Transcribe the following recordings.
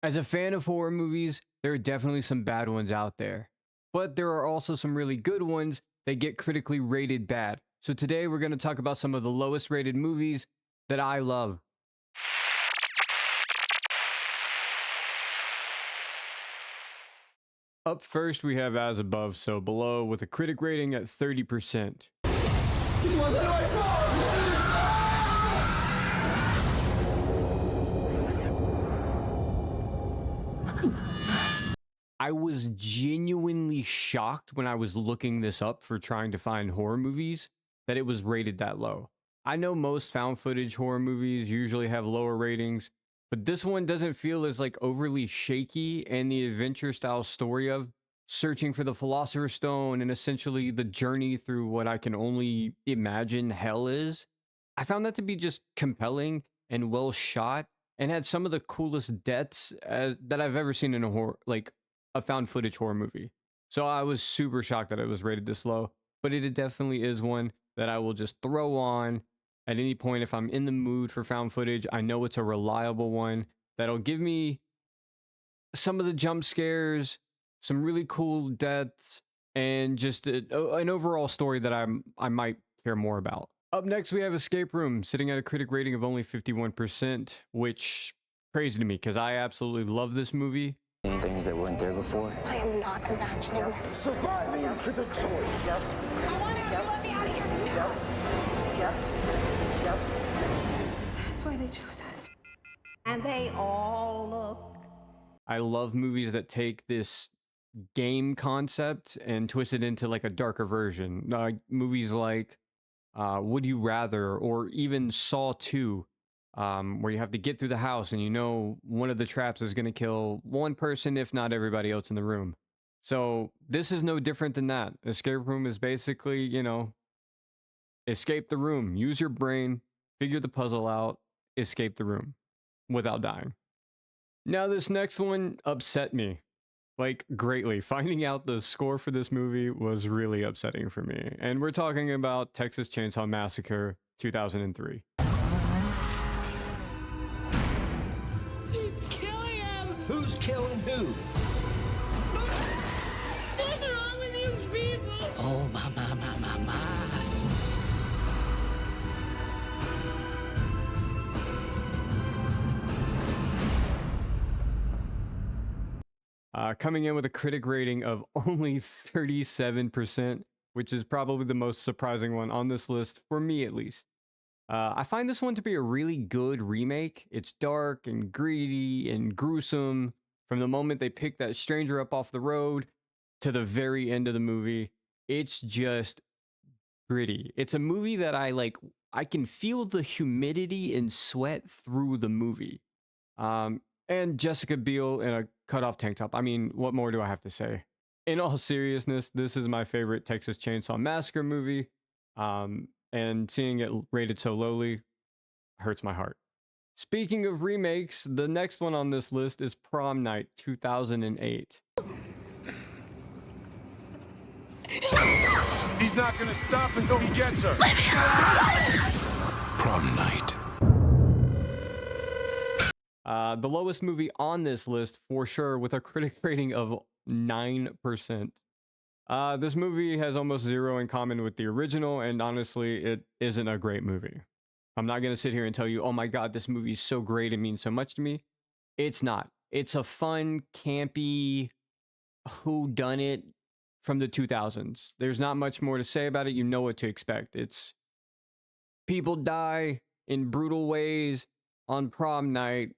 As a fan of horror movies, there are definitely some bad ones out there, but there are also some really good ones that get critically rated bad. So today we're going to talk about some of the lowest rated movies that I love. Up first, we have As Above, So Below with a critic rating at 30%. It wasn't my fault! I was genuinely shocked when I was looking this up for trying to find horror movies that it was rated that low. I know most found footage horror movies usually have lower ratings, but this one doesn't feel as like overly shaky, and the adventure style story of searching for the Philosopher's Stone and essentially the journey through what I can only imagine hell is. I found that to be just compelling and well shot and had some of the coolest deaths that I've ever seen in a horror like a found footage horror movie. So I was super shocked that it was rated this low, but it definitely is one that I will just throw on at any point if I'm in the mood for found footage. I know it's a reliable one that'll give me some of the jump scares, some really cool deaths, and just an overall story that I might care more about. Up next, we have Escape Room, sitting at a critic rating of only 51%, which crazy to me because I absolutely love this movie. Things that weren't there before. I am not imagining this. Surviving is a choice. I want out. You let me out of here. That's why they chose us. And they all look. I love movies that take this game concept and twist it into like a darker version. Movies like Would You Rather, or even Saw 2, where you have to get through the house and you know one of the traps is going to kill one person, if not everybody else in the room. So this is no different than that. Escape Room is basically, escape the room, use your brain, figure the puzzle out, escape the room without dying. Now, this next one upset me, like, greatly. Finding out the score for this movie was really upsetting for me. And we're talking about Texas Chainsaw Massacre 2003. He's killing him. Who's killing who? What's wrong with you people? Oh, my. Coming in with a critic rating of only 37%, which is probably the most surprising one on this list, for me at least. I find this one to be a really good remake. It's dark and greedy and gruesome from the moment they pick that stranger up off the road to the very end of the movie. It's just gritty. It's a movie that I can feel the humidity and sweat through the movie. And Jessica Biel in a cutoff tank top. I mean, what more do I have to say? In all seriousness, this is my favorite Texas Chainsaw Massacre movie. And seeing it rated so lowly hurts my heart. Speaking of remakes, the next one on this list is Prom Night 2008. He's not gonna stop until he gets her. Prom Night. The lowest movie on this list for sure, with a critic rating of 9%. This movie has almost zero in common with the original, and honestly, it isn't a great movie. I'm not going to sit here and tell you, oh my god, this movie is so great, it means so much to me. It's not. It's a fun, campy, whodunit from the 2000s. There's not much more to say about it. You know what to expect. It's people die in brutal ways on prom night,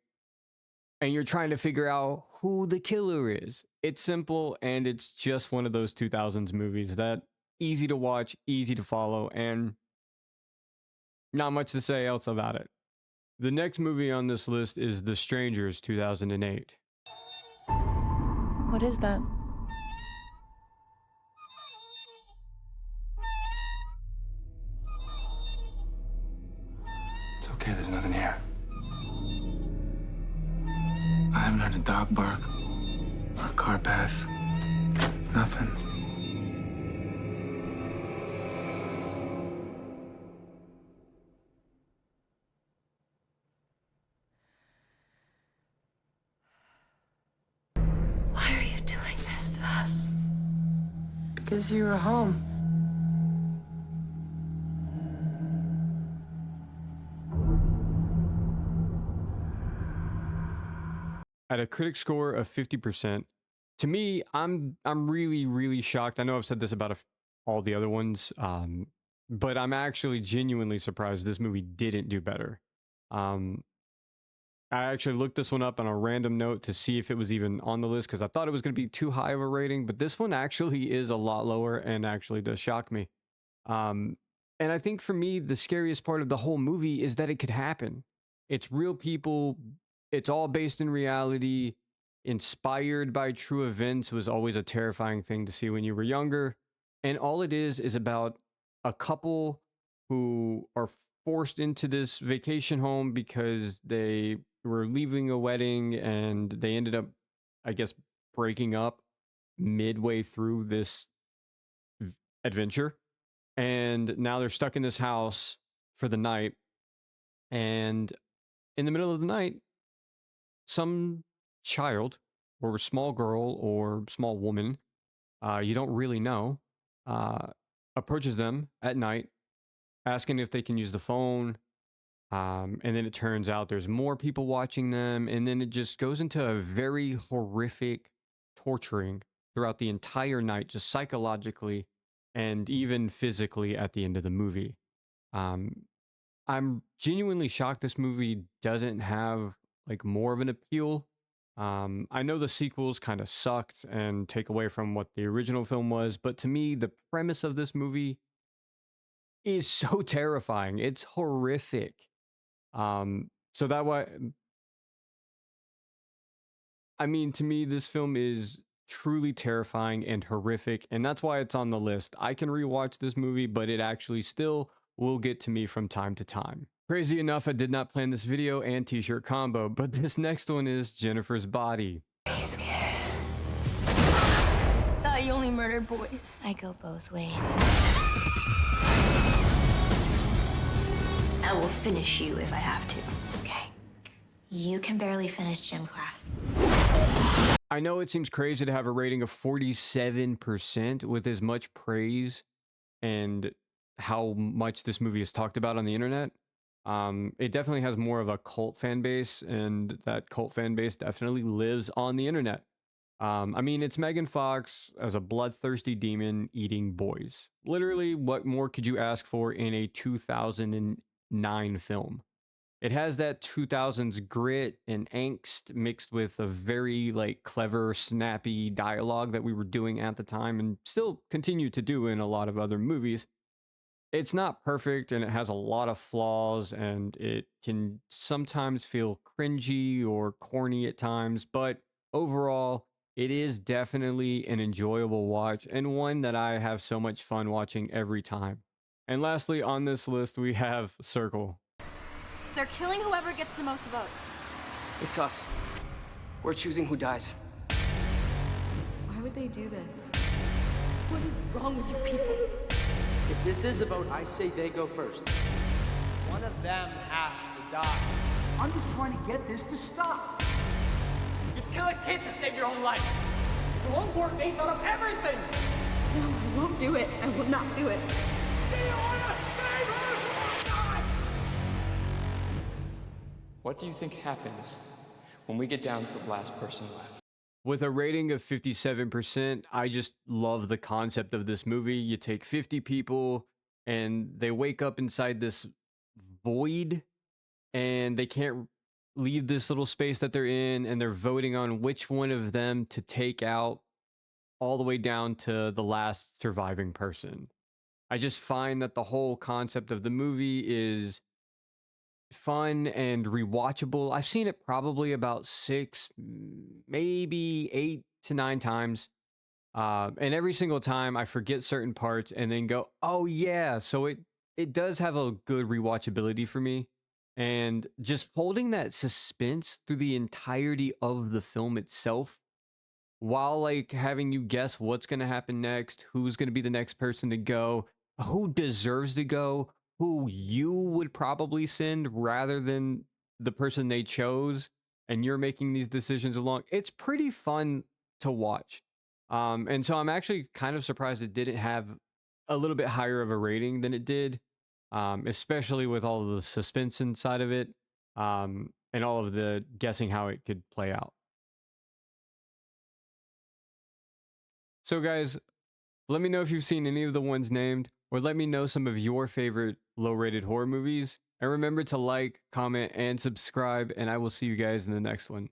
and you're trying to figure out who the killer is. It's simple, and it's just one of those 2000s movies that easy to watch, easy to follow, and not much to say else about it. The next movie on this list is The Strangers 2008. What is that? It's okay, there's nothing here. I haven't heard a dog bark or a car pass. Nothing. us. Because you were home. At a critic score of 50%, to me, I'm really shocked. I know I've said this about all the other ones, but I'm actually genuinely surprised this movie didn't do better. Um, I actually looked this one up on a random note to see if it was even on the list because I thought it was going to be too high of a rating, but this one actually is a lot lower and actually does shock me. Um, and I think for me, the scariest part of the whole movie is that it could happen. It's real people. It's all based in reality. Inspired by true events was always a terrifying thing to see when you were younger. And all it is about a couple who are forced into this vacation home because they were leaving a wedding and they ended up, I guess, breaking up midway through this adventure, and now they're stuck in this house for the night. And in the middle of the night, some child or small girl or small woman, you don't really know, uh, approaches them at night asking if they can use the phone. And then it turns out there's more people watching them, and then it just goes into a very horrific torturing throughout the entire night, just psychologically and even physically at the end of the movie. Um, I'm genuinely shocked this movie doesn't have like more of an appeal. I know the sequels kind of sucked and take away from what the original film was, but to me, the premise of this movie is so terrifying. It's horrific. So that way, I mean, to me, this film is truly terrifying and horrific, and that's why it's on the list. I can rewatch this movie, but it actually still will get to me from time to time. Crazy enough, I did not plan this video and t-shirt combo, but this next one is Jennifer's Body. He's scared. Thought you only murdered boys. I go both ways. I will finish you if I have to. Okay. You can barely finish gym class. I know it seems crazy to have a rating of 47% with as much praise and how much this movie is talked about on the internet. It definitely has more of a cult fan base, and that cult fan base definitely lives on the internet. I mean, it's Megan Fox as a bloodthirsty demon eating boys. Literally, what more could you ask for in a 2009 film? It has that 2000s grit and angst mixed with a very like clever, snappy dialogue that we were doing at the time and still continue to do in a lot of other movies. It's not perfect and it has a lot of flaws and it can sometimes feel cringy or corny at times, but overall, it is definitely an enjoyable watch and one that I have so much fun watching every time. And lastly, on this list, we have Circle. They're killing whoever gets the most votes. It's us. We're choosing who dies. Why would they do this? What is wrong with you people? If this is a vote, I say they go first. One of them has to die. I'm just trying to get this to stop. You'd kill a kid to save your own life. It won't work. They thought of everything. No, I won't do it. I will not do it. Do you want to save her or not? What do you think happens when we get down to the last person left? With a rating of 57%, I just love the concept of this movie. You take 50 people and they wake up inside this void and they can't leave this little space that they're in, and they're voting on which one of them to take out all the way down to the last surviving person. I just find that the whole concept of the movie is fun and rewatchable. I've seen it probably about 6, maybe 8 to 9 times. And every single time I forget certain parts and then go, oh yeah. So it does have a good rewatchability for me. And just holding that suspense through the entirety of the film itself, while like having you guess what's going to happen next, who's going to be the next person to go, who deserves to go, who you would probably send rather than the person they chose, and you're making these decisions along. It's pretty fun to watch. And so I'm actually kind of surprised it didn't have a little bit higher of a rating than it did, especially with all of the suspense inside of it, and all of the guessing how it could play out. So, guys, let me know if you've seen any of the ones named, or let me know some of your favorite low-rated horror movies. And remember to like, comment, and subscribe, and I will see you guys in the next one.